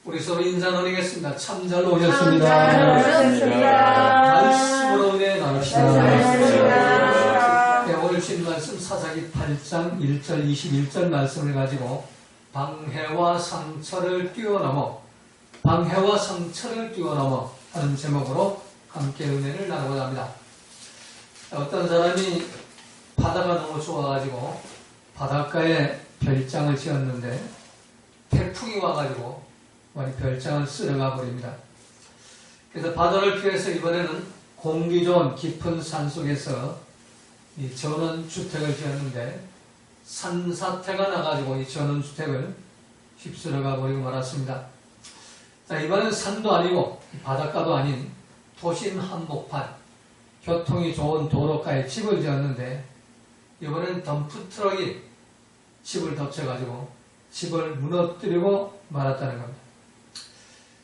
우리 서로 인사 나누겠습니다. 참 잘 오셨습니다. 말씀으로 은혜 나눕시다. 네, 오늘 주신 말씀 사사기 8장 1절 21절 말씀을 가지고 방해와 상처를 뛰어넘어 하는 제목으로 함께 은혜를 나누고자 합니다. 어떤 사람이 바다가 너무 좋아가지고 바닷가에 별장을 지었는데 태풍이 와가지고 많이 별장을 쓸어가 버립니다. 그래서 바다를 피해서 이번에는 공기 좋은 깊은 산속에서 이 전원주택을 지었는데 산사태가 나가지고 이 전원주택을 휩쓸어가 버리고 말았습니다. 자, 이번엔 산도 아니고 바닷가도 아닌 도심 한복판, 교통이 좋은 도로가에 집을 지었는데 이번엔 덤프트럭이 집을 덮쳐가지고 집을 무너뜨리고 말았다는 겁니다.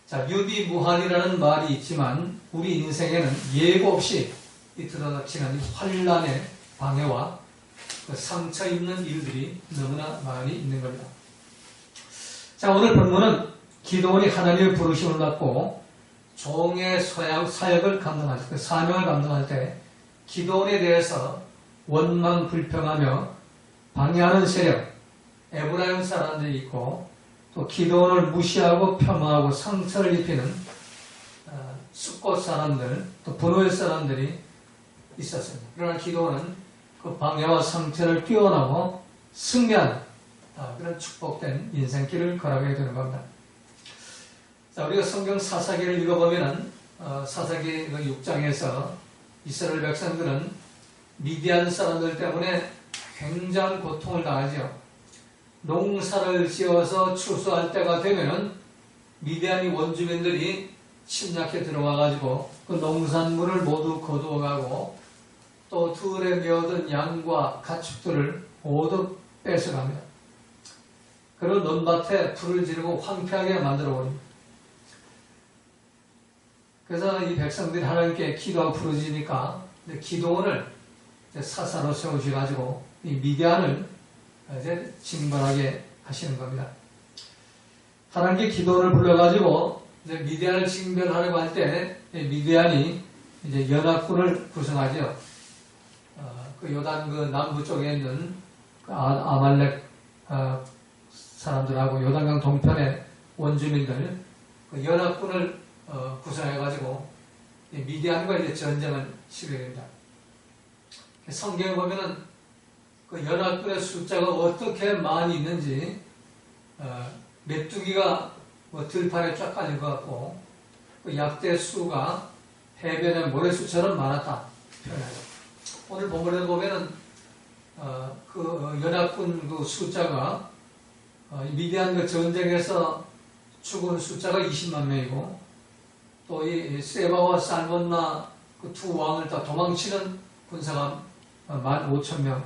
자, 유비무환이라는 말이 있지만 우리 인생에는 예고 없이 들어닥치는 환란의 방해와 그 상처 입는 일들이 너무나 많이 있는 겁니다. 자, 오늘 본문은 기도원이 하나님의 부르심을 받고 종의 사역을 감당할 때, 사명을 감당할 때 기도원에 대해서 원망 불평하며 방해하는 세력, 에브라임 사람들이 있고 또 기도원을 무시하고 폄하하고 상처를 입히는 숫곳 사람들, 또 분노의 사람들이 있었습니다. 그러나 기도원은 그 방해와 상처를 뛰어넘어 승리한 그런 축복된 인생길을 걸어가게 되는 겁니다. 자, 우리가 성경 사사기를 읽어보면은 사사기 6장에서 이스라엘 백성들은 미디안 사람들 때문에 굉장한 고통을 당하죠. 농사를 지어서 추수할 때가 되면은 미디안이 원주민들이 침략해 들어와가지고 그 농산물을 모두 거두어가고 또 들에 메어든 양과 가축들을 모두 뺏어갑니다. 그런 논밭에 불을 지르고 황폐하게 만들어버립니다. 그래서 이 백성들이 하나님께 기도하고 부르짖으니까 기도원을 사사로 세우셔가지고 이 미디안을 이제 징벌하게 하시는 겁니다. 하나님께 기도원을 불러가지고 이제 미디안을 징벌하려고 할 때 미디안이 이제 연합군을 구성하죠. 그 요단 그 남부 쪽에 있는 그 아말렉 사람들하고 요단강 동편의 원주민들 그 연합군을 구성해가지고 미디안과 이제 전쟁을 치르게 됩니다. 성경에 보면은 그 연합군의 숫자가 어떻게 많이 있는지 메뚜기가 뭐 들판에 쫙 깔린 것 같고 그 약대 수가 해변의 모래수처럼 많았다 표현하죠. 오늘 본문에 보면은 그 연합군 그 숫자가 미디안 그 전쟁에서 죽은 숫자가 20만 명이고 또 이 세바와 살몬나 그 두 왕을 다 도망치는 군사가 15,000명이었습니다.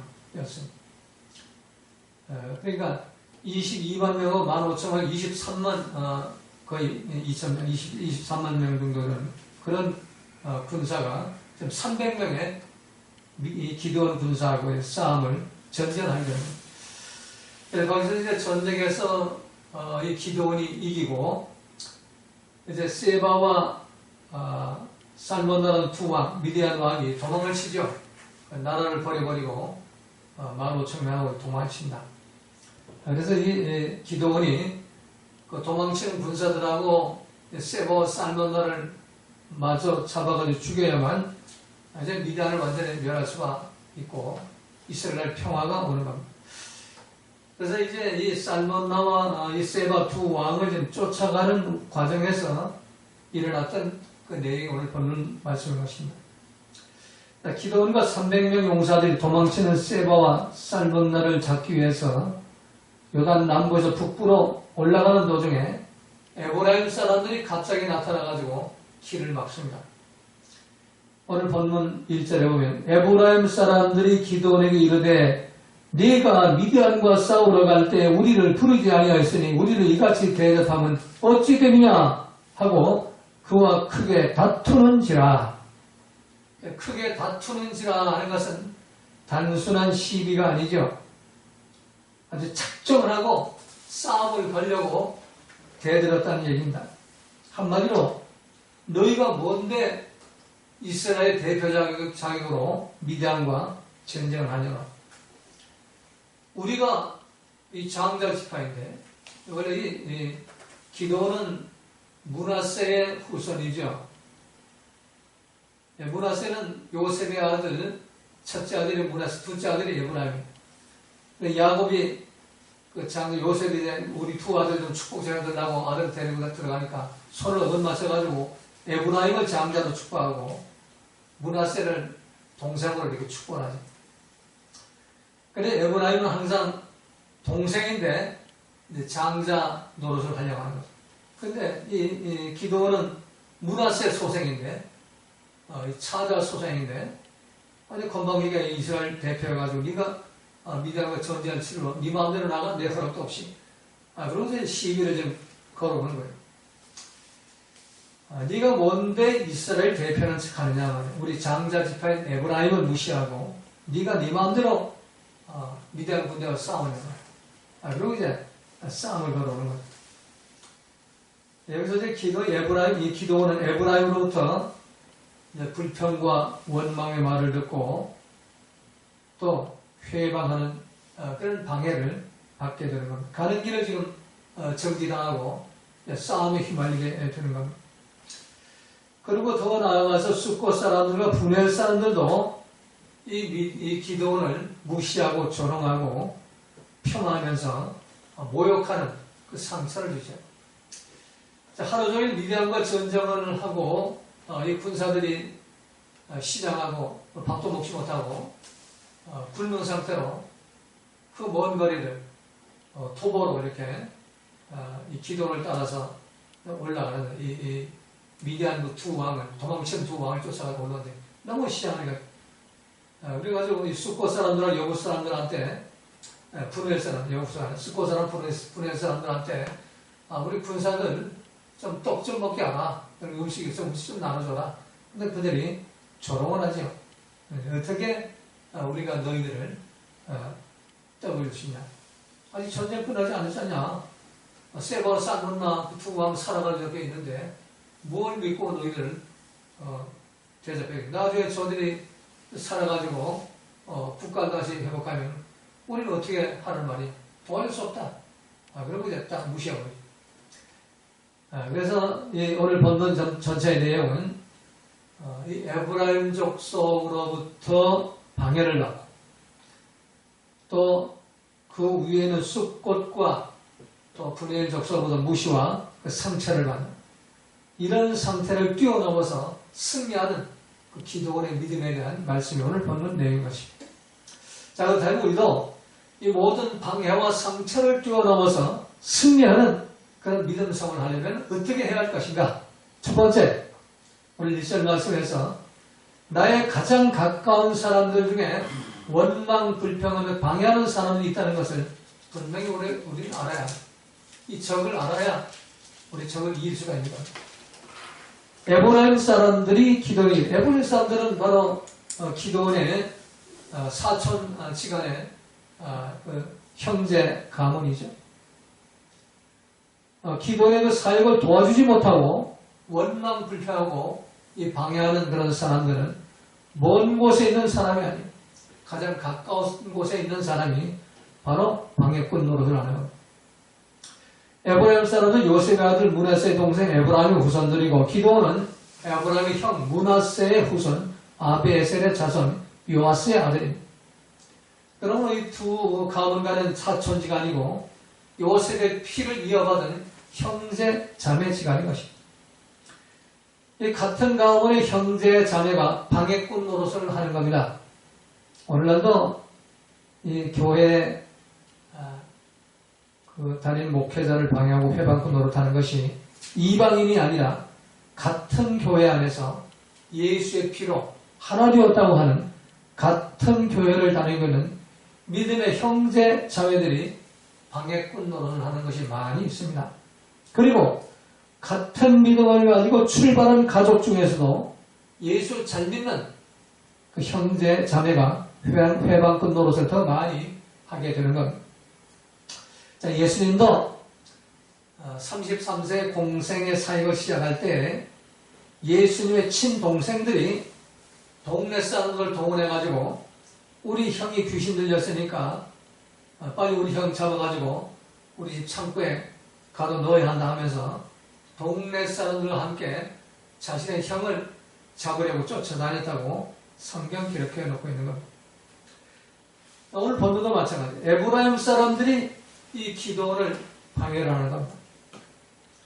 그러니까 22만 명하고 15,000명, 23만 거의 2,000명, 23만 명 정도는 그런 군사가 지금 300명의 이 기드온 군사하고의 싸움을 전쟁하게 됩니다. 그래서 거기서 이제 전쟁에서 이 기드온이 이기고 이제 세바와 살몬나라는 두 왕, 미디안 왕이 도망을 치죠. 나라를 버려버리고 15,000명하고 도망친다. 그래서 이 기드온이 그 도망치는 군사들하고 세바와 살몬나를 마저 잡아가지고 죽여야만 이제 미디안을 완전히 멸할 수가 있고 이스라엘 평화가 오는 겁니다. 그래서 이제 이 살몬나와 이 세바 두 왕을 지금 쫓아가는 과정에서 일어났던 그 내용이 오늘 본문 말씀인 것입니다. 기드온과 300명 용사들이 도망치는 세바와 살몬나를 잡기 위해서 요단 남부에서 북부로 올라가는 도중에 에브라임 사람들이 갑자기 나타나가지고 길을 막습니다. 오늘 본문 1절에 보면 에브라임 사람들이 기드온에게 이르되 네가 미디안과 싸우러 갈 때 우리를 부르지 아니하였으니 우리를 이같이 대접하면 어찌 되느냐 하고 그와 크게 다투는지라. 크게 다투는지라 하는 것은 단순한 시비가 아니죠. 아주 작정을 하고 싸움을 걸려고 대들었다는 얘기입니다. 한마디로 너희가 뭔데 이스라엘 대표 자격으로 미디안과 전쟁을 하냐고. 우리가 이 장자 지파인데 원래 이 기도는 므낫세의 후손이죠. 므낫세는 요셉의 아들, 첫째 아들이 므낫세, 둘째 아들이 에브라임입니다. 야곱이 그 장자 요셉이 우리 두 아들 좀 축복 제한된다고 아들 데리고 들어가니까 서로 얻어맞춰가지고 에브라임을 장자로 축복하고 므낫세를 동생으로 이렇게 축복하죠. 그런데 에브라임은 항상 동생인데 장자 노릇을 하려고 하는 거죠. 근데 이 기도는 므낫세 소생인데, 차자 소생인데, 아니 건방지게 이스라엘 대표해가지고 네가 미디안과 전쟁을 치르러 네 마음대로 나가 내 허락도 없이. 그러면서 시비를 좀 걸어보는 거예요. 네가 뭔데 이스라엘 대표는 척하느냐 말이야. 우리 장자 지파인 에브라임을 무시하고 네가 네 마음대로 미디안 군대와 싸우는 거야. 그리고 이제 싸움을 걸어오는 거야. 여기서 이제 이 기도는 에브라임으로부터 이제 불평과 원망의 말을 듣고 또 회방하는 그런 방해를 받게 되는 겁니다. 가는 길을 지금 정지당하고 싸움에 휘말리게 되는 겁니다. 그리고 더 나아가서 숫곳 사람들과 분할 사람들도 이 기도원을 무시하고 조롱하고 폄하하면서 모욕하는 그 상처를 주죠. 하루 종일 미디안과 전쟁을 하고 이 군사들이 시장하고 밥도 먹지 못하고 굶는 상태로 그 먼 거리를 토보로 이렇게 이 기도를 따라서 올라가는 이 미디안 두 왕을 도망친 두 왕을 쫓아가고 오는데 너무 시장하니까 그래가지고 이 숫곳 사람들과 여부 사람들한테 분할 사람, 여부 사람, 숫곳 사람, 분할 사람들한테 우리 군사들 좀 떡 좀 먹게 하라. 음식 좀 나눠줘라. 근데 그들이 조롱을 하죠. 어떻게 우리가 너희들을 떡을 주시냐. 아직 전쟁 끝나지 않았잖냐. 세바로 쌍문나 그 두 왕 살아갈 적에 있는데 뭘 믿고 너희들을 대접해. 나중에 저들이 살아가지고 국가를 다시 회복하면 우리는 어떻게 하는 말이 도와줄 수 없다. 그러고 이제 딱 무시하고. 그래서 오늘 본문 전체의 내용은 이 에브라임 족속으로부터 방해를 받고 또 그 위에는 숫곳과 또 분해인 족속으로부터 무시와 그 상처를 받는 이런 상태를 뛰어넘어서 승리하는 그 기도원의 믿음에 대한 말씀이 오늘 본문 내용인 것입니다. 자, 그렇다면 우리도 이 모든 방해와 상처를 뛰어넘어서 승리하는 그런 믿음성을 하려면 어떻게 해야 할 것인가? 첫 번째, 오늘 1절 말씀에서 나의 가장 가까운 사람들 중에 원망, 불평하며 방해하는 사람이 있다는 것을 분명히 우리는 알아야, 이 적을 알아야 우리 적을 이길 수가 있는 겁니다. 에브라임 사람들이 에브라임 사람들은 바로 기도원의 사촌지간의 그 형제 가문이죠. 기도원의 그 사역을 도와주지 못하고 원망 불평하고 이 방해하는 그런 사람들은 먼 곳에 있는 사람이 아니에요. 가장 가까운 곳에 있는 사람이 바로 방해꾼 노릇을 하는 겁니다. 에브라임 사람은 요셉의 아들 므낫세의 동생 에브라임의 후손들이고 기도원은 에브라임의 형 므낫세의 후손 아비에셀의 자손 요아스의 아들입니다. 그러므로 이 두 가문 간은 사촌지간이고 요셉의 피를 이어받은 형제 자매지간인 것입니다. 이 같은 가문의 형제 자매가 방해꾼 노릇을 하는 겁니다. 오늘날도 이 교회 그 담임 목회자를 방해하고 회방꾼 노릇하는 것이 이방인이 아니라 같은 교회 안에서 예수의 피로 하나 되었다고 하는 같은 교회를 다니고 있는 믿음의 형제 자매들이 방해꾼 노릇을 하는 것이 많이 있습니다. 그리고 같은 믿음을 가지고 출발한 가족 중에서도 예수를 잘 믿는 그 형제 자매가 회방꾼 노릇을 더 많이 하게 되는 겁니다. 자, 예수님도 33세 공생의 사역을 시작할 때 예수님의 친동생들이 동네 사람들 동원해가지고 우리 형이 귀신 들렸으니까 빨리 우리 형 잡아가지고 우리 집 창고에 가둬 넣어야 한다 하면서 동네 사람들과 함께 자신의 형을 잡으려고 쫓아다녔다고 성경 기록해 놓고 있는 겁니다. 오늘 본문도 마찬가지예요. 에브라임 사람들이 이 기도원을 방해를 하는 겁니다.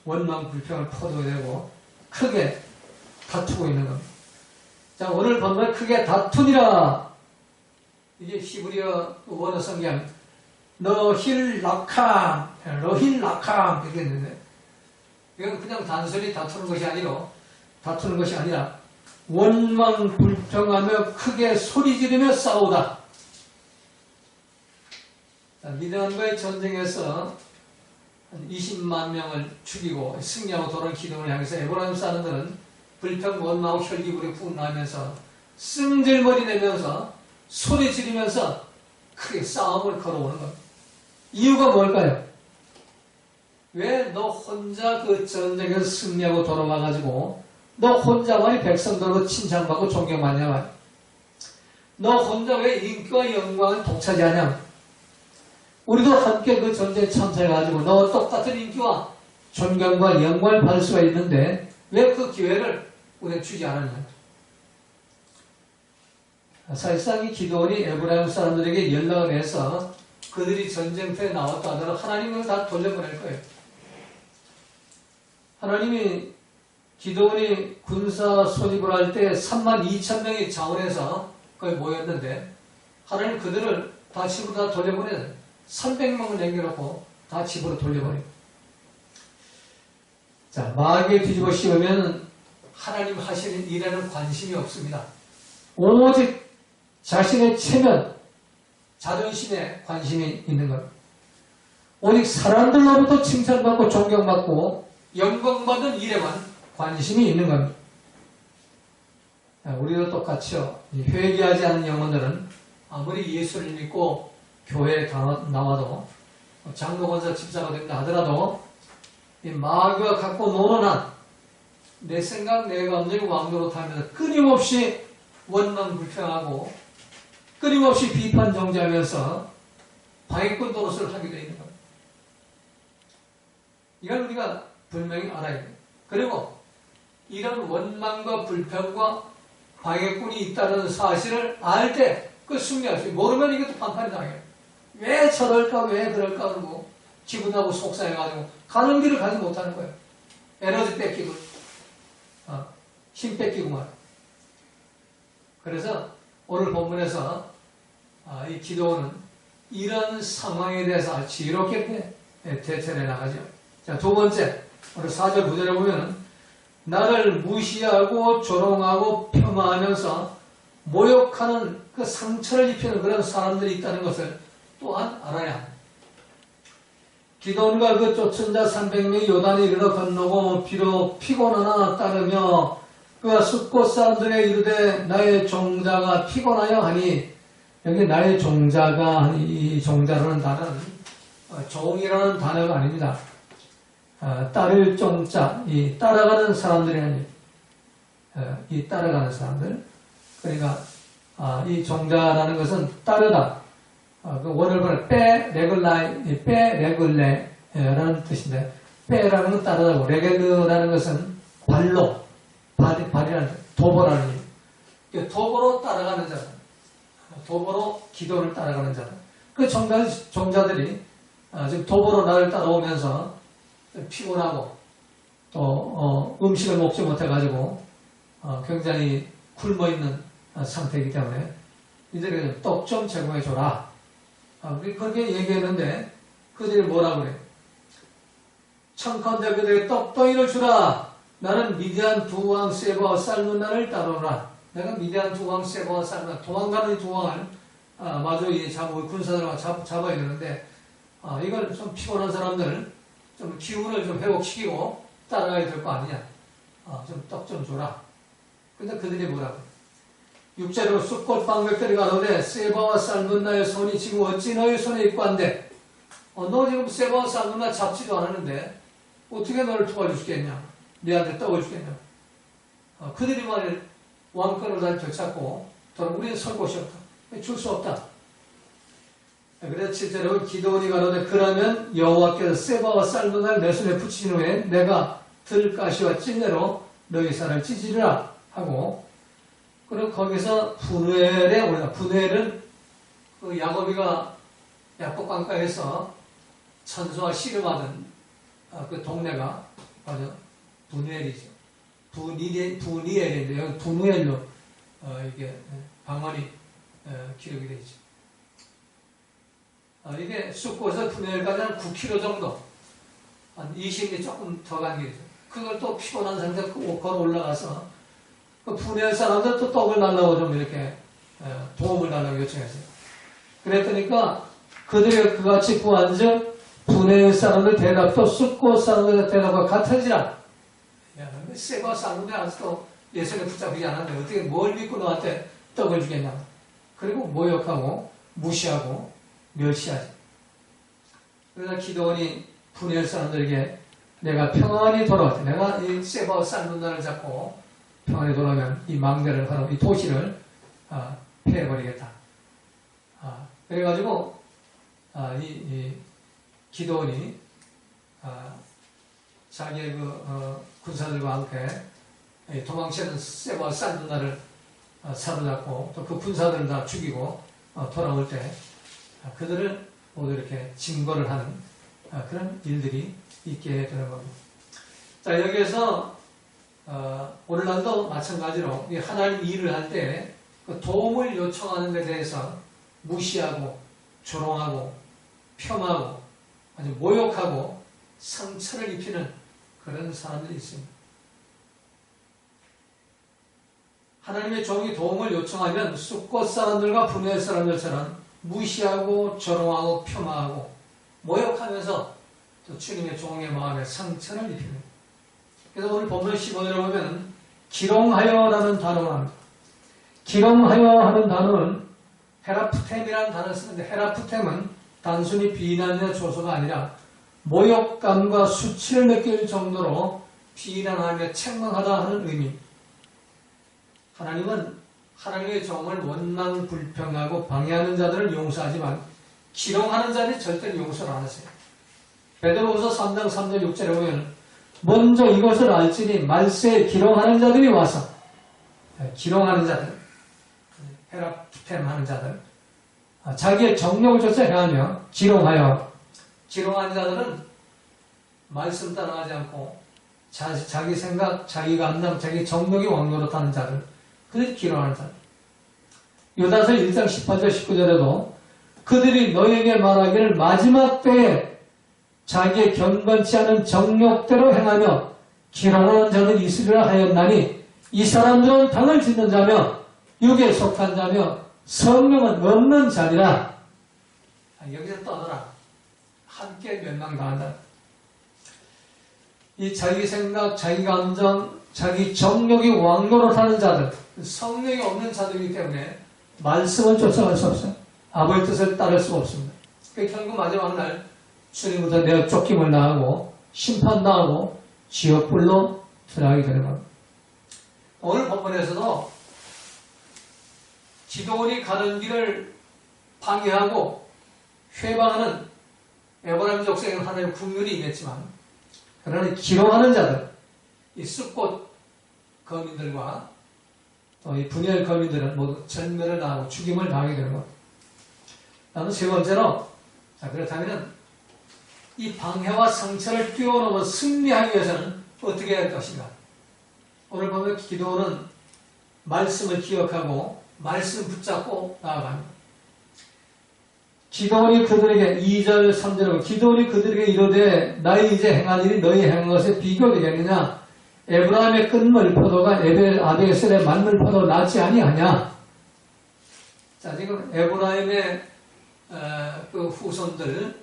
원망 불평을 퍼도내고 크게 다투고 있는 겁니다. 자, 오늘 본문에 크게 다투니라. 이게 히브리어 원어 성경 너힐 라캄, 러힐 라캄 이렇게 있는데 이건 그냥 단순히 다투는 것이 아니라 원망 불평하며 크게 소리 지르며 싸우다. 미디안과의 전쟁에서 한 20만 명을 죽이고 승리하고 돌아온 기둥을 향해서 에브라임 사람들은 불평 원망하고 혈기불이 분노하면서 승질머리 내면서 소리 지르면서 크게 싸움을 걸어오는 겁니다. 이유가 뭘까요? 왜 너 혼자 그 전쟁에서 승리하고 돌아와가지고 너 혼자만이 백성들로 칭찬받고 존경받냐 말이야. 너 혼자 왜 인기와 영광을 독차지하냐. 우리도 함께 그 전쟁에 참석해가지고 너 똑같은 인기와 존경과 영광을 받을 수가 있는데 왜 그 기회를 우리가 주지 않았냐. 사실상 이 기도원이 에브라임 사람들에게 연락을 해서 그들이 전쟁터에 나왔다 하더라도 하나님은 다 돌려보낼 거예요. 하나님이 기도원이 군사 소집을 할 때 32,000명이 자원해서 거기 모였는데 하나님 그들을 다 집으로 다 돌려보내요. 300명을 남겨놓고 다 집으로 돌려버려요. 자, 마귀에 뒤집어 씌우면 하나님 하시는 일에는 관심이 없습니다. 오직 자신의 체면, 자존심에 관심이 있는 것. 오직 사람들로부터 칭찬받고 존경받고 영광받는 일에만 관심이 있는 겁니다. 우리도 똑같이요. 회개하지 않는 영혼들은 아무리 예수를 믿고 교회에 나와도 장로, 권사, 집사가 된다 하더라도 이 마귀가 갖고 노는 한 내 생각, 내 감정, 왕노릇하면서 끊임없이 원망 불평하고 끊임없이 비판 정지하면서 방해꾼 노릇을 하게 되어 있는 겁니다. 이걸 우리가 분명히 알아야 돼요. 그리고 이런 원망과 불평과 방해꾼이 있다는 사실을 알 때 그 승리할 수 있어요. 모르면 이것도 판판이 당해요. 왜 저럴까, 왜 그럴까 그러고 기분하고 속상해가지고 가는 길을 가지 못하는 거예요. 에너지 뺏기고 힘 뺏기고 말이에요. 그래서 오늘 본문에서 이 기도원은 이런 상황에 대해서 아주 지혜롭게 대처해 나가죠. 자, 두 번째, 오늘 4절 9절에 보면 나를 무시하고 조롱하고 폄하하면서 모욕하는 그 상처를 입히는 그런 사람들이 있다는 것을 또한 알아야 합니다. 기도원과 그 쫓은 자 300명이 요단에 이르러 건너고 비록 피곤하나 따르며 그 숫곳 사람들의 이르되 나의 종자가 피곤하여 하니 여기 나의 종자가 하니 이 종자라는 단어는 종이라는 단어가 아닙니다. 따를 종자, 이 따라가는 사람들이 아닙니다. 이 따라가는 사람들. 그러니까 이 종자라는 것은 따르다. 그 원어를 보면 레글레라는 뜻인데 빼라는 건 따르다고 레겔르라는 것은 발로 발이라는 도보라는 의미. 도보로 따라가는 자다. 도보로 기도를 따라가는 자다. 그 종자들이 지금 도보로 나를 따라오면서 피곤하고 또 음식을 먹지 못해가지고 굉장히 굶어있는 상태이기 때문에 이들에게 떡 좀 제공해줘라. 우리 그렇게 얘기했는데 그들이 뭐라고 그래? 청컨대 그들에게 떡덩이를 주라. 나는 미디안 두 왕 세바와 살문나를 따르라. 내가 미디안 두 왕 세바와 살문나 도망가는 이 두 왕을 마저 군사들과 잡아야 되는데 이걸 좀 피곤한 사람들 좀 기운을 좀 회복시키고 따라가야 될 거 아니냐. 좀 떡 좀 줘라. 근데 그들이 뭐라고? 6절로 숫꽃 방백들이 가로되 세바와 살문나의 손이 지금 어찌 너희 손에 있고 한데 너 지금 세바와 살문나 잡지도 않았는데 어떻게 너를 도와주겠냐? 네한테 떡을 주겠냐? 그들이 말해 왕권을 다 되찾고 우리는 설 곳이 없다. 줄 수 없다. 그래서 실제로 기도원이 가로되 그러면 여호와께서 세바와 살문을 내 손에 붙이신 후에 내가 들가시와 찔레로 너희 살을 찢으리라 하고, 그리고 거기서 분우엘에 올라. 분우엘은 그 야곱이가 야곱 강가에서 천수와 씨름하던 그 동네가 맞아 분우엘이죠. 분이엘인데 여기 분우엘로 이게 방언이 기록이 되어 있죠. 이게 숫곳에서 분우엘까지 한 9km 정도, 한 20리 조금 더 간 길이죠. 그걸 또 피곤한 상태로 걸어 올라가서 그 분우엘 사람들 또 떡을 달라고 좀 이렇게 도움을 달라고 요청했어요. 그랬더니까 그들이 그같이 구한즉 분우엘 사람들 대답도 숫곳 사람들 대답과 같은지라. 세바 사람들이 아직도 예수를 붙잡히지 않았는데 어떻게 뭘 믿고 너한테 떡을 주겠냐. 그리고 모욕하고 무시하고 멸시하지. 그래서 기도원이 분우엘 사람들에게 내가 평안히 돌아올 때, 내가 이 세바와 살문나를 잡고 평안히 돌아오면 이 망대를 하러 이 도시를 패해버리겠다. 그래가지고 이 기도원이 자기의 군사들과 함께 도망치는 세바와 살문나를 사로잡고 또 그 군사들을 다 죽이고 돌아올 때 그들을 모두 이렇게 징벌을 하는 그런 일들이 있게 되는 겁니다. 자, 여기에서 오늘날도 마찬가지로 하나님 일을 할 때 그 도움을 요청하는 데 대해서 무시하고 조롱하고 폄하하고 아주 모욕하고 상처를 입히는 그런 사람들이 있습니다. 하나님의 종이 도움을 요청하면 숫곳 사람들과 분우엘 사람들처럼 무시하고 조롱하고 폄하하고 모욕하면서 또 주님의 종의 마음에 상처를 입힙니다. 그래서 오늘 본문 15절에 보면 기롱하여라는 단어가 나옵니다. 기롱하여 하는 단어는 헤라프템이라는 단어를 쓰는데, 헤라프템은 단순히 비난의 조소가 아니라 모욕감과 수치를 느낄 정도로 비난하며 책망하다 하는 의미입니다. 하나님은 하나님의 종을 원망 불평하고 방해하는 자들을 용서하지만 기롱하는 자들이 절대로 용서를 안 하세요. 베드로후서 3장 3절 6절에 보면 먼저 이것을 알지니 말세에 기롱하는 자들이 와서, 기롱하는 자들, 헤라프템 하는 자들, 자기의 정욕을 쫓아 행하며 기롱하는 자들은 말씀 따라가지 않고 자기 생각, 자기 감정, 자기 정욕이 왕노릇하는 자들, 그들이 기롱하는 자들. 요다서 1장 18절 19절에도 그들이 너에게 말하기를 마지막 때에 자기의 경건치 않은 정욕대로 행하며 기롱하는 자들이 있으리라 하였나니 이 사람들은 당을 짓는 자며 육에 속한 자며 성령은 없는 자리라. 여기서 떠들어 함께 멸망당한다. 이 자기 생각, 자기 감정, 자기 정욕이 왕노릇하는 자들, 성령이 없는 자들이기 때문에 말씀을 쫓아갈 수 없어요. 아버지 뜻을 따를 수가 없습니다. 결국 마지막 날 주님부터 내가 쫓김을 당하고 심판당하고 지옥불로 들어가게 되는 겁니다. 오늘 본문에서도 기도원이 가는 길을 방해하고 회방하는 에브라임 족속에는 하나님의 국률이 있겠지만, 그러나 기롱하는 자들, 이 숫곳 거민들과 또 이 분열 거민들은 모두 전멸을 당하고 죽임을 당하게 되는 겁니다. 다음 세 번째로, 그렇다면 이 방해와 상처를 뛰어넘어 승리하기 위해서는 어떻게 해야 할 것인가? 오늘 보면 기도는 말씀을 기억하고 말씀 붙잡고 나아갑니다. 기도원이 그들에게 2절 3절에 기도원이 그들에게 이르되 나의 이제 행한 일이 너희 행한 것에 비교되겠느냐? 에브라임의 끝물 포도가 아벨의 만물 포도 낫지 아니하냐? 자, 지금 에브라임의 그 후손들,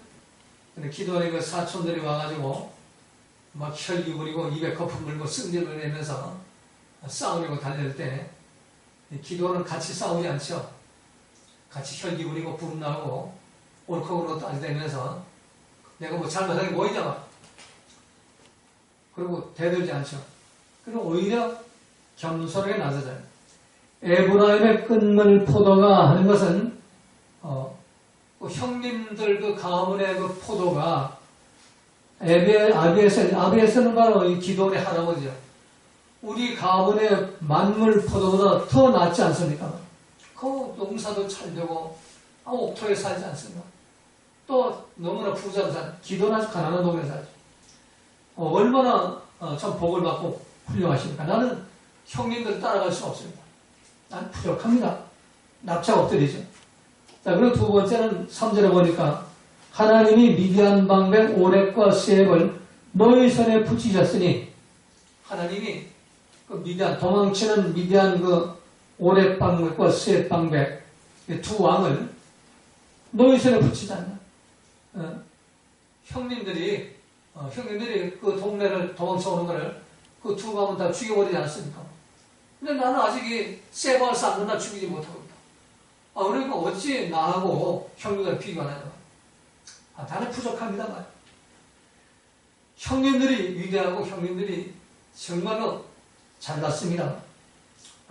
기도원의 그 사촌들이 와가지고 막 혈기 부리고 입에 거품 물고 승질을 내면서 싸우려고 달릴 때 기도원은 같이 싸우지 않죠. 같이 혈기 부리고 부름 나오고 옳고 그르고 따지면서 내가 뭐 잘못한 게 뭐 있냐, 그리고 대들지 않죠. 그리고 오히려 겸손하게 낮아져요. 에브라임의 끝물 포도가 하는 것은 형님들 그 가문의 그 포도가 아비에셀은 바로 이 기도원의 할아버지요. 우리 가문의 만물 포도보다 더 낫지 않습니까? 그 농사도 잘 되고 옥토에 살지 않습니까? 또 너무나 부자로 살, 기도는 아주 가난한 동네에 살죠. 얼마나 참 복을 받고 훌륭하십니까? 나는 형님들 따라갈 수 없습니다. 난 부족합니다. 납작 엎드리죠. 자, 그리고 두 번째는 3절에 보니까 하나님이 미디안 방백 오렉과 세heb을 너희 손에 붙이셨으니, 하나님이 그 미디안, 도망치는 미디안 그 오렉 방백과 세헴 방백 두 왕을 너희 손에 붙이지 않나? 형님들이 그 동네를 도망쳐 오는 거를 그 두 가문 다 죽여버리지 않습니까? 근데 나는 아직 세바를 쌓는 날 죽이지 못하고 있다. 그러니까 어찌 나하고 형님들 비교하냐? 나는 부족합니다. 말. 형님들이 위대하고 형님들이 정말로 잘났습니다.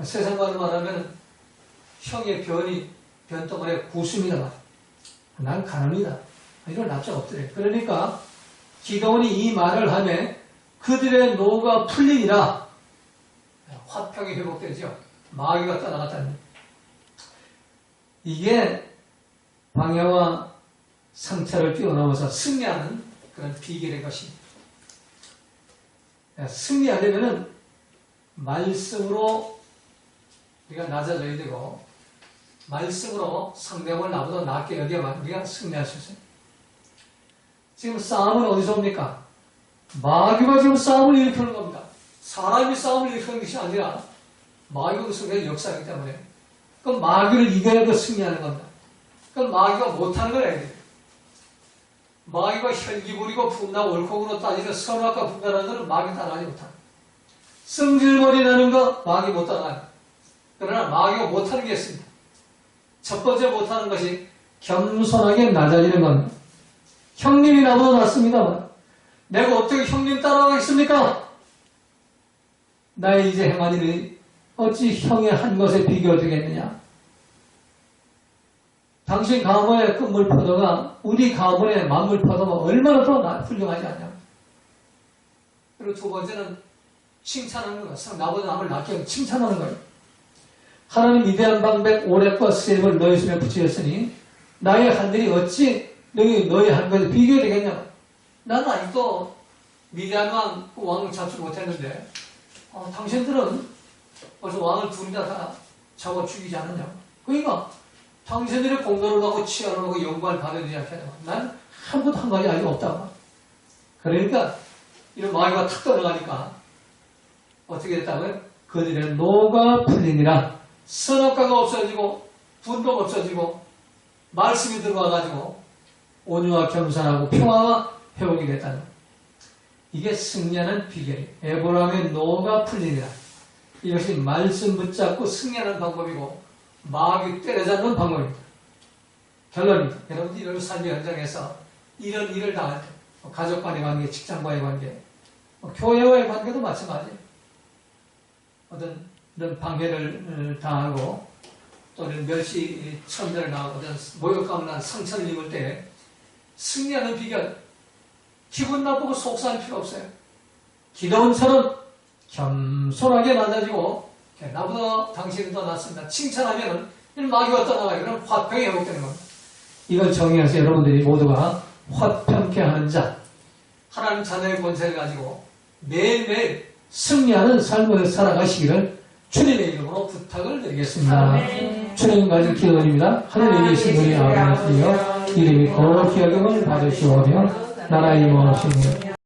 세상말로 말하면 형의 변덩어리에 구습니다. 말. 난 가난합니다. 이걸 납작 엎드려. 그러니까 기도원이 이 말을 하며 그들의 노가 풀리니라. 화평이 회복되죠. 마귀가 떠나갔다는. 이게 방해와 상처를 뛰어넘어서 승리하는 그런 비결의 것입니다. 승리하려면 말씀으로 우리가 낮아져야 되고, 말씀으로 상대방을 나보다 낫게 여겨야만 우리가 승리할 수 있어요. 지금 싸움은 어디서 옵니까? 마귀가 지금 싸움을 일으키는 겁니다. 사람이 싸움을 일으키는 것이 아니라 마귀가 그 속에 역사이기 때문에 그럼 마귀를 이겨야 더 승리하는 겁니다. 그럼 마귀가 못하는 걸 해야 돼요. 마귀가 혈기 부리고 분나고 옳고그로 따지는 선악과 분별하는 것은 마귀 따라가지 못합니다. 성질머리 나는 거 마귀 못 따라가요. 그러나 마귀가 못하는 게 있습니다. 첫 번째 못하는 것이 겸손하게 낮아지는 겁니다. 형님이 나보다 낫습니다. 내가 어떻게 형님 따라가겠습니까? 나의 이제 행한 일이 어찌 형의 한 것에 비교되겠느냐? 당신 가문의 끝물 포도가 우리 가문의 만물 포도가 얼마나 더 훌륭하지 않냐? 그리고 두 번째는 칭찬하는 거예요. 나보다 남을 낫게 칭찬하는 거예요. 하나님 위대한 방백 오렉과 세헴을 너희 손에 붙이셨으니 나의 한 일이 어찌 너희 한 것에 비교되겠냐? 나는 아직도 미디안 왕을 잡지 못했는데 당신들은 벌써 왕을 둘이나 다 잡아 죽이지 않았냐? 그러니까 당신들의 공로를 하고 치열을 하고 영광을 받아야 되지 않겠냐? 난 한 번도 한 가지 아직 없다고. 그러니까 이런 마귀가 탁 떨어가니까 어떻게 됐다고요? 그들의 노가 풀리니라. 선악과가 없어지고 분노가 없어지고 말씀이 들어와가지고 온유와 겸손하고 평화가 회복이 됐다는 거예요. 이게 승리하는 비결이에요. 에브라임의 노가 풀리니라. 이것이 말씀 붙잡고 승리하는 방법이고 마귀 때려잡는 방법입니다. 결론입니다. 여러분 이런 삶의 현장에서 이런 일을 당할 때 가족 간의 관계, 직장과의 관계, 교회와의 관계도 마찬가지예요. 어떤 이런 방해를 당하고 또는 멸시 천대를 당하고 어떤 모욕감을 난 상처를 입을 때 승리하는 비결, 기분 나쁘고 속상할 필요 없어요. 기도원처럼 겸손하게 낮아지고 나보다 당신이 더 낫습니다. 칭찬하면 마귀가 떠나가요. 그럼 화평이 회복되는 겁니다. 이걸 정의해서 여러분들이 모두가 화평케 하는 자, 하나님 자녀의 권세를 가지고 매일매일 승리하는 삶을 살아가시기를 주님의 이름으로 부탁을 드리겠습니다. 주님 가진 기도원입니다. 하늘에 계신 우리 아버지여 이름이 거룩히 여김을 받으시오며 나라의 임하옵시며